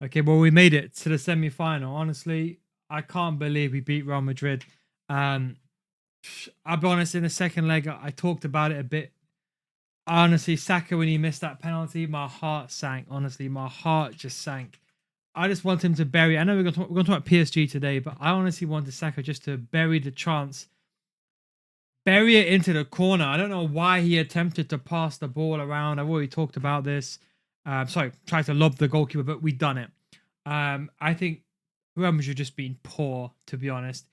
Okay, well, we made it to the semi-final. Honestly, I can't believe we beat Real Madrid. Um, I'll be honest, in the second leg, I talked about it a bit. Honestly, Saka, when he missed that penalty, my heart sank. Honestly, my heart just sank. I just want him to bury. I know we're going to talk about PSG today, but I honestly wanted Saka just to bury the chance, bury it into the corner. I don't know why he attempted to pass the ball around. I've already talked about this. Sorry, tried to lob the goalkeeper, but we done it. I think Real Madrid just been poor, to be honest.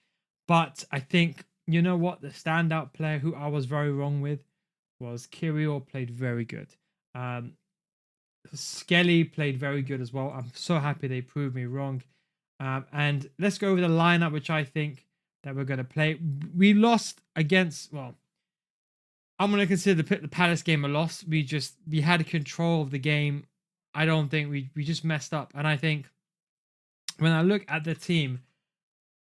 But I think, you know what, the standout player who I was very wrong with was Kirill, played very good. Um, Skelly played very good as well. I'm so happy they proved me wrong. And let's go over the lineup, which I think that we're going to play. We lost against, well, I'm going to consider the Palace game a loss. We had control of the game. I don't think we just messed up. And I think when I look at the team,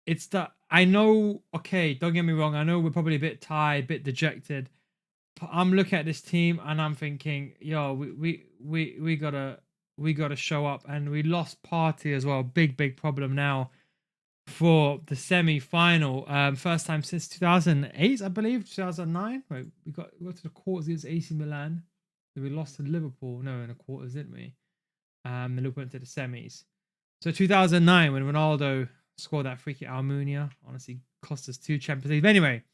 it's that I know, okay, don't get me wrong. I know we're probably a bit tired, a bit dejected. But I'm looking at this team and I'm thinking, yo, we gotta show up. And we lost Party as well. Big problem now for the semi-final. First time since 2008, I believe, 2009. Wait, we got to the quarters against AC Milan. We lost to Liverpool. No, in the quarters, didn't we? And Liverpool went to the semis. So 2009, when Ronaldo scored that free kick, Almunia, honestly cost us 2 Champions League. But anyway,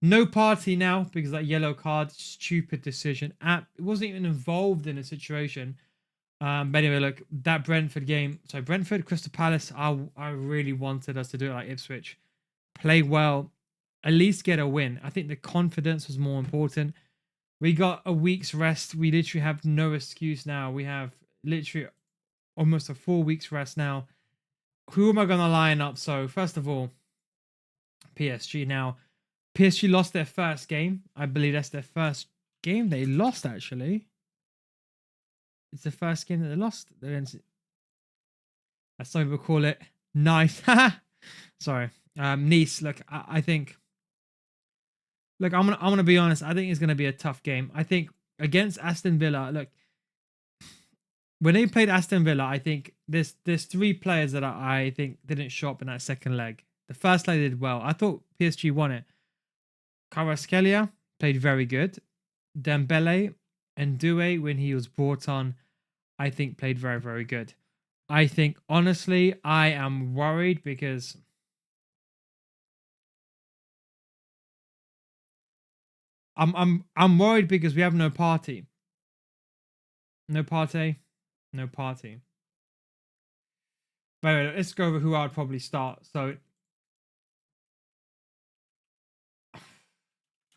no Party now because that yellow card, stupid decision. It wasn't even involved in a situation. But anyway, look, that Brentford game. So Brentford, Crystal Palace. I really wanted us to do it like Ipswich, play well, at least get a win. I think the confidence was more important. We got a week's rest. We literally have no excuse now. We have literally almost a 4 weeks rest now. Who am I going to line up? So first of all, PSG now. PSG lost their first game. I believe that's their first game they lost, actually. It's the first game that they lost. As some people call it, nice. Sorry. Nice. Look, I think. Look, I'm gonna be honest. I think it's gonna be a tough game. I think against Aston Villa. Look, when they played Aston Villa, I think there's 3 players that I think didn't show up in that second leg. The first leg did well. I thought PSG won it. Kvaratskhelia played very good. Dembele and Doué, when he was brought on, I think played very good. I think honestly, I am worried because I'm worried because we have no Party. No Party. No Party. But let's go over who I'd probably start. So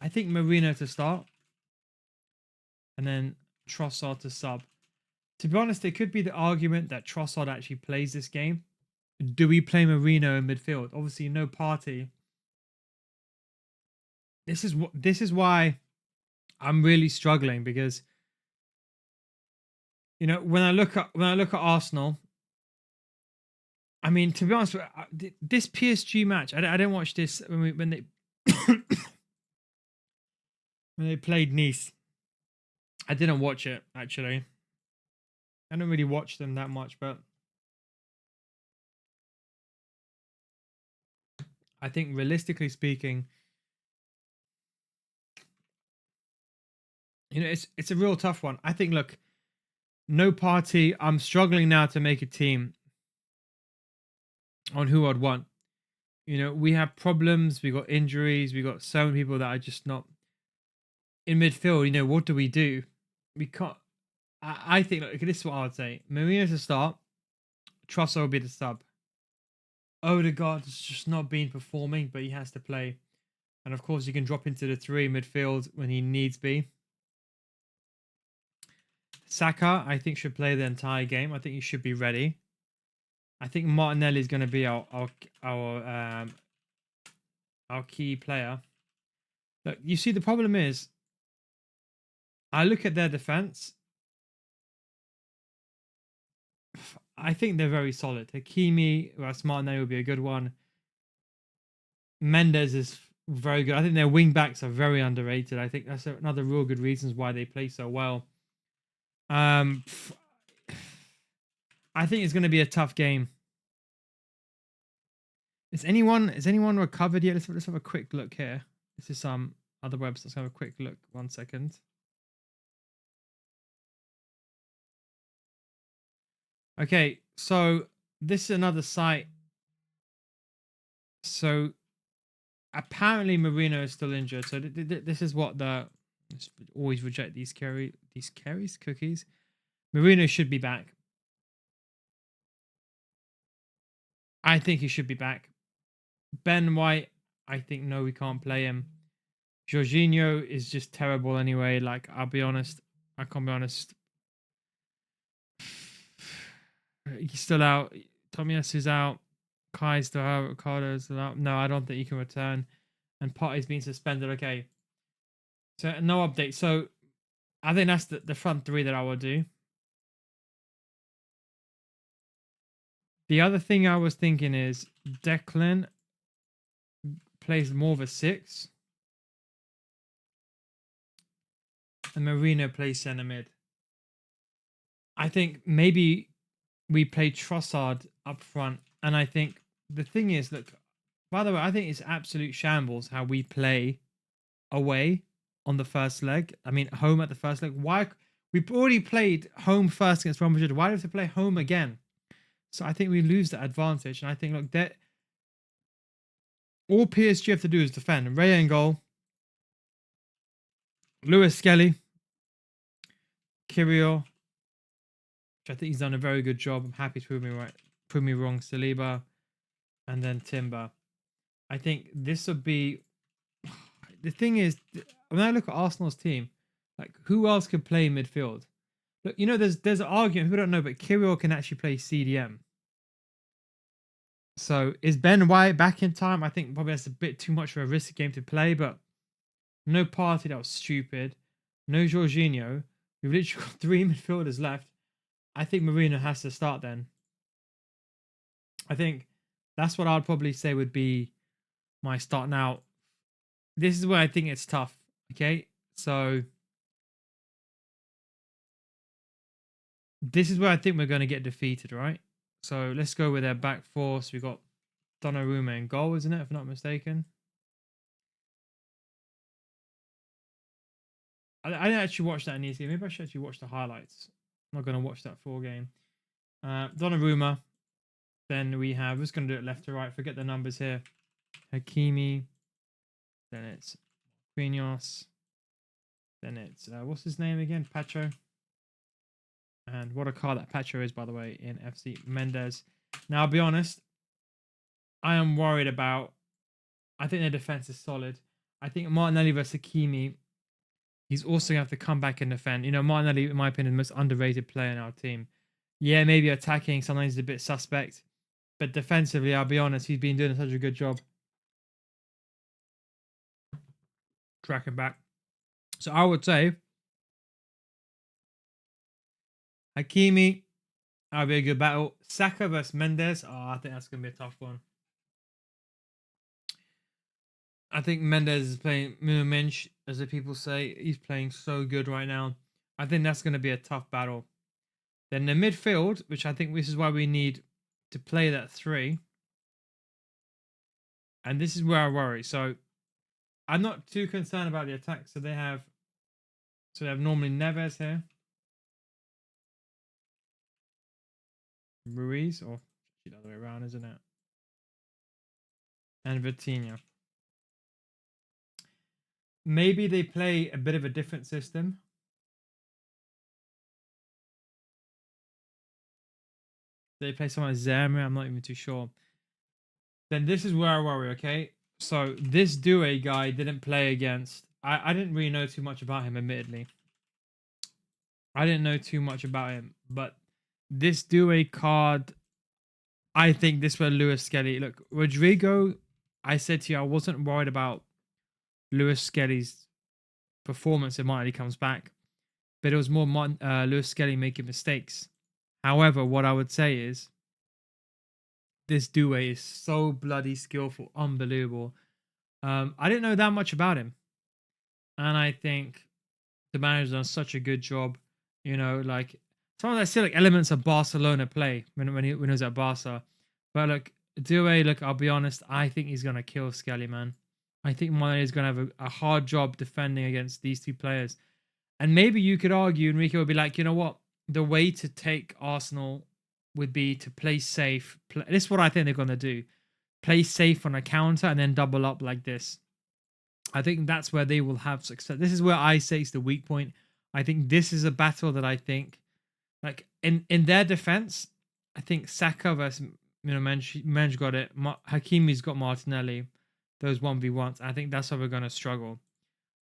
I think Marino to start. And then Trossard to sub. To be honest, there could be the argument that Trossard actually plays this game. Do we play Marino in midfield? Obviously, no Party. This is why I'm really struggling because you know when I look at Arsenal. I mean, to be honest, this PSG match, I didn't watch this when they when they played Nice. I didn't watch it actually. I don't really watch them that much, but I think realistically speaking, you know, it's a real tough one. I think look, no Party. I'm struggling now to make a team on who I'd want. You know, we have problems, we got injuries, we got so many people that are just not in midfield. You know, what do? We can't. I think, look, this is what I would say. Marino to start, Trossard will be the sub. Odegaard has just not been performing, but he has to play. And of course, you can drop into the 3 midfield when he needs be. Saka, I think, should play the entire game. I think he should be ready. I think Martinelli is going to be our key player. Look, you see, the problem is, I look at their defense. I think they're very solid. Hakimi, Martinelli will be a good one. Mendes is very good. I think their wing backs are very underrated. I think that's another real good reasons why they play so well. I think it's going to be a tough game. Is anyone recovered yet? Let's have a quick look here. This is some other websites. Let's have a quick look. 1 second. Okay, so this is another site. So apparently Marino is still injured. So this is what always reject these cookies. Marino should be back. I think he should be back. Ben White, I think no, we can't play him. Jorginho is just terrible anyway. Like, I'll be honest. I can't be honest. He's still out. Tomiyasu's out. Kai's still out. Ricardo's still out. No, I don't think he can return. And Partey's been suspended. Okay. So, no update. So, I think that's the front three that I will do. The other thing I was thinking is Declan plays more of a 6. And Marino plays centre mid. I think maybe we play Trossard up front. And I think the thing is, look, by the way, I think it's absolute shambles how we play away on the first leg. I mean, home at the first leg. Why? We've already played home first against Real Madrid. Why do we have to play home again? So I think we lose that advantage. And I think, look, that all PSG have to do is defend. Ray in goal. Lewis Skelly. Kirill. Which I think he's done a very good job. I'm happy to prove me wrong. Saliba. And then Timber. I think this would be... The thing is, when I look at Arsenal's team, like, who else could play midfield? Look, you know, there's an argument, people don't know, but Kirill can actually play CDM. So is Ben White back in time? I think probably that's a bit too much of a risky game to play, but no Partey, that was stupid. No Jorginho. We've literally got 3 midfielders left. I think Marino has to start then. I think that's what I'd probably say would be my start. Now, this is where I think it's tough. Okay, so this is where I think we're going to get defeated, right? So let's go with their back four. So we got Donnarumma in goal, isn't it? If I'm not mistaken. I didn't actually watch that in ESG. Maybe I should actually watch the highlights. I'm not going to watch that full game. Donnarumma. Then we have, who's going to do it left to right? Forget the numbers here. Hakimi. Then it's Quinhos. Then it's, what's his name again? Pacho. And what a car that Pacho is, by the way, in FC. Mendes. Now, I'll be honest. I am worried about... I think their defense is solid. I think Martinelli versus Hakimi, he's also going to have to come back and defend. You know, Martinelli, in my opinion, the most underrated player in our team. Yeah, maybe attacking, sometimes he's a bit suspect. But defensively, I'll be honest, he's been doing such a good job. Tracking back. So I would say Hakimi, that'll be a good battle. Saka versus Mendes. Oh, I think that's going to be a tough one. I think Mendes is playing Mensch, as the people say. He's playing so good right now. I think that's going to be a tough battle. Then the midfield, which I think this is why we need to play that 3. And this is where I worry. So I'm not too concerned about the attack. So they have normally Neves here. Ruiz, or the other way around, isn't it? And Vitinha. Maybe they play a bit of a different system. They play someone like Zerma, I'm not even too sure. Then this is where I worry, okay? So this Doué guy didn't play against... I didn't really know too much about him, admittedly. I didn't know too much about him. But this Doué card, I think this was Lewis Skelly. Look, Rodrigo, I said to you, I wasn't worried about Lewis Skelly's performance if Martinelli comes back. But it was more Lewis Skelly making mistakes. However, what I would say is this Doué is so bloody skillful, unbelievable. I didn't know that much about him. And I think the manager's done such a good job. You know, like, Sometimes I see like elements of Barcelona play when he was at Barca. But look, Due, look, I'll be honest, I think he's gonna kill Skelly, man. I think Mane is gonna have a hard job defending against these two players. And maybe you could argue, Enrique would be like, you know what? The way to take Arsenal would be to play safe. This is what I think they're gonna do. Play safe on a counter and then double up like this. I think that's where they will have success. This is where I say it's the weak point. I think this is a battle that I think, like in their defense, I think Saka versus Menj got it. Hakimi's got Martinelli. Those 1v1s. I think that's where we're gonna struggle.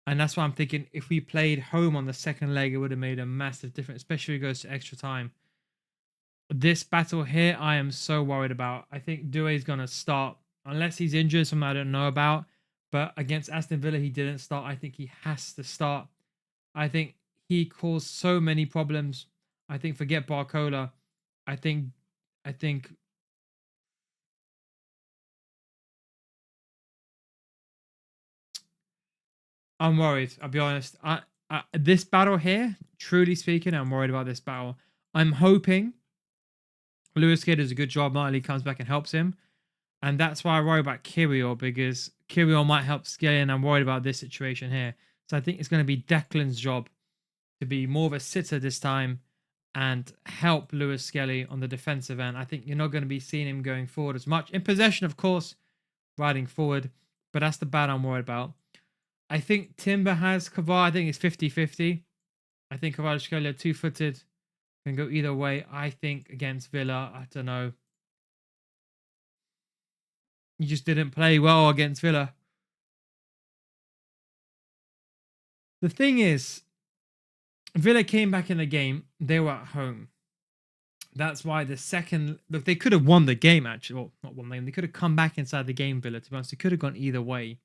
And that's why I'm thinking if we played home on the second leg, it would have made a massive difference, especially if it goes to extra time. This battle here, I am so worried about. I think Doué's going to start, unless he's injured, something I don't know about. But against Aston Villa, he didn't start. I think he has to start. I think he caused so many problems. I think forget Barcola. I think, I think I'm worried. I'll be honest. This battle here, truly speaking, I'm worried about this battle. I'm hoping Lewis Kid does a good job. Martinelli comes back and helps him. And that's why I worry about Kirill, because Kirill might help Skelly, and I'm worried about this situation here. So I think it's going to be Declan's job to be more of a sitter this time and help Lewis Skelly on the defensive end. I think you're not going to be seeing him going forward as much. In possession, of course, riding forward, but that's the bad I'm worried about. I think Timber has Kavar. I think it's 50-50. I think Kavar Skelly are two-footed, can go either way. I think against Villa, I don't know. You just didn't play well against Villa. The thing is, Villa came back in the game. They were at home. That's why the second look, they could have won the game actually. Well, not won the game. They could have come back inside the game, Villa. To be honest, it could have gone either way.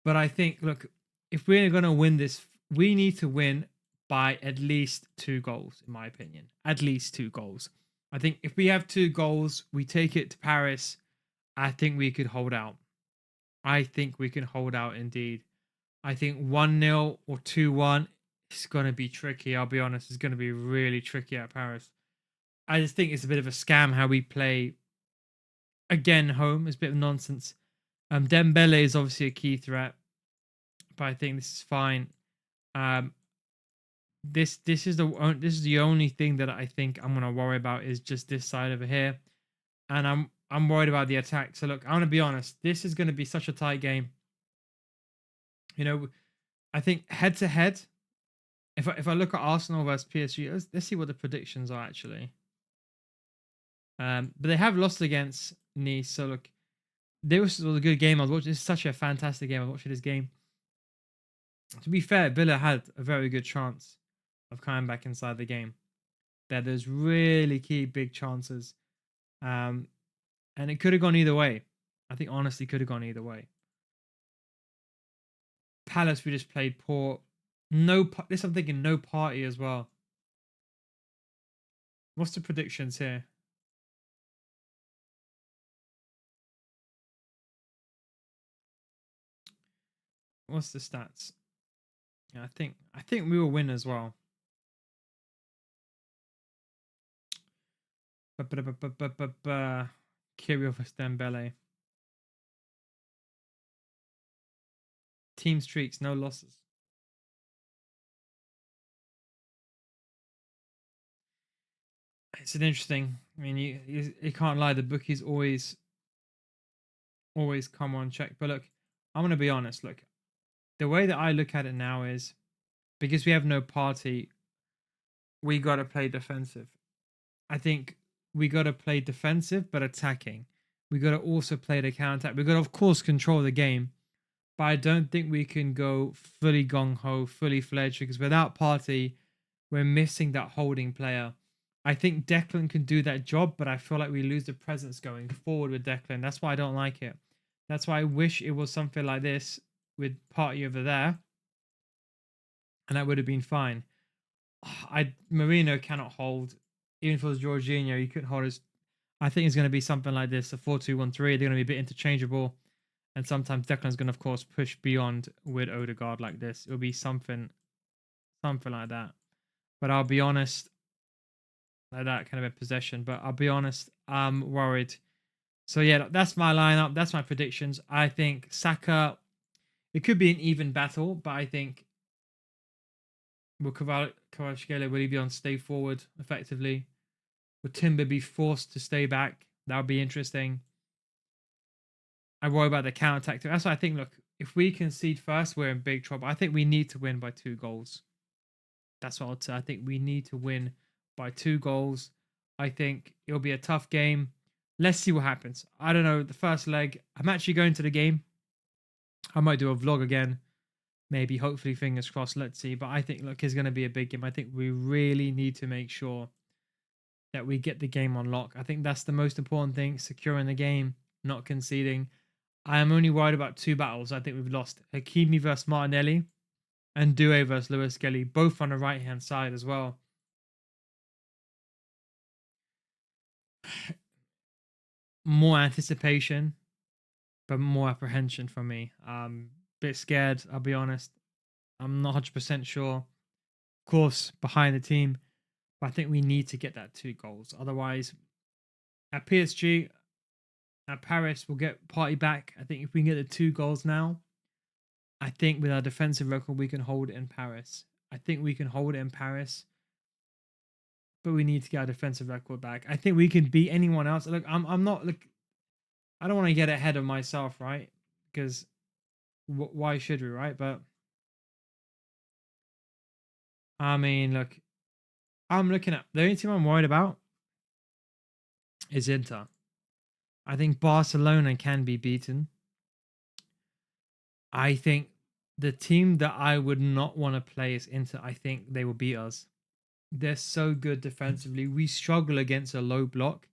But I think, look, if we're going to win this, we need to win by at least 2 goals, in my opinion. At least 2 goals. I think if we have 2 goals, we take it to Paris. I think we could hold out. I think we can hold out indeed. I think 1-0 or 2-1 is going to be tricky. I'll be honest, it's going to be really tricky at Paris. I just think it's a bit of a scam how we play again home. It's a bit of nonsense. Dembele is obviously a key threat, but I think this is fine. This is the only thing that I think I'm gonna worry about is just this side over here, and I'm worried about the attack. So look, I'm gonna be honest. This is gonna be such a tight game. You know, I think head to head. If I look at Arsenal versus PSG, let's see what the predictions are actually. But they have lost against Nice, so look, this was a good game. I was watching. It's such a fantastic game. I was watching this game. To be fair, Villa had a very good chance of coming back inside the game. There's really key big chances, and it could have gone either way. I think honestly could have gone either way. Palace, we just played poor. This I'm thinking no party as well. What's the predictions here? What's the stats? Yeah, I think we will win as well. Kirill vs Dembele. Team streaks, no losses. It's an interesting. I mean, you can't lie. The bookies always come on check. But look, I'm gonna be honest. Look, the way that I look at it now is because we have no party, we gotta play defensive. I think we gotta play defensive but attacking. We gotta also play the counter attack. We gotta of course control the game, but I don't think we can go fully gung ho, fully fledged because without party, we're missing that holding player. I think Declan can do that job, but I feel like we lose the presence going forward with Declan. That's why I don't like it. That's why I wish it was something like this with Party over there, and that would have been fine. Marino cannot hold, even if it was Jorginho, he couldn't hold his. I think it's going to be something like this: a 4-2-1-3. They're going to be a bit interchangeable, and sometimes Declan's going to, of course, push beyond with Odegaard like this. It'll be something like that. But I'll be honest, like that kind of a possession. But I'll be honest, I'm worried. So yeah, that's my lineup. That's my predictions. I think Saka. It could be an even battle, but I think will Kvaratskhelia will he be on stay forward effectively? Will Timber be forced to stay back? That would be interesting. I worry about the counter tactic. That's why I think. Look, if we concede first, we're in big trouble. I think we need to win by 2 goals. That's what I'd say. I think we need to win by 2 goals. I think it'll be a tough game. Let's see what happens. I don't know. The first leg, I'm actually going to the game. I might do a vlog again. Maybe, hopefully, fingers crossed. Let's see. But I think, look, it's going to be a big game. I think we really need to make sure that we get the game on lock. I think that's the most important thing, securing the game, not conceding. I am only worried about 2 battles I think we've lost. Hakimi versus Martinelli and Due versus Lewis Skelly, both on the right-hand side as well. More anticipation, but more apprehension from me. Bit scared, I'll be honest. I'm not 100% sure. Of course, behind the team, but I think we need to get that 2 goals. Otherwise, at PSG, at Paris, we'll get party back. I think if we can get the 2 goals now, I think with our defensive record, we can hold it in Paris. I think we can hold it in Paris, but we need to get our defensive record back. I think we can beat anyone else. Look, I'm not look. I don't want to get ahead of myself, right? Because why should we, right? But I mean, look, I'm looking at the only team I'm worried about is Inter. I think Barcelona can be beaten. I think the team that I would not want to play is Inter. I think they will beat us. They're so good defensively. We struggle against a low block.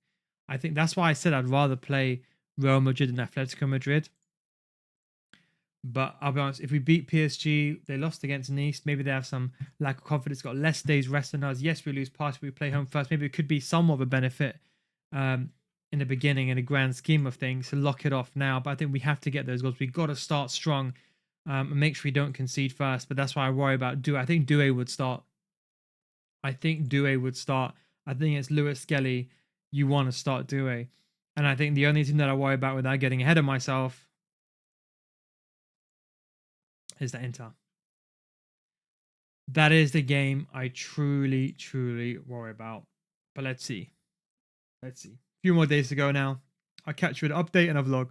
I think that's why I said I'd rather play Real Madrid than Atletico Madrid. But I'll be honest, if we beat PSG, they lost against Nice. Maybe they have some lack of confidence, got less days rest than us. Yes, we lose parts, we play home first. Maybe it could be somewhat of a benefit in the beginning, in the grand scheme of things, to lock it off now. But I think we have to get those goals. We've got to start strong and make sure we don't concede first. But that's why I worry about Due. I think Due would start. I think Due would start. I think it's Lewis Skelly. You want to start Due. And I think the only thing that I worry about without getting ahead of myself is the Inter. That is the game I truly, truly worry about. But let's see. Let's see. A few more days to go now. I'll catch you with an update and a vlog.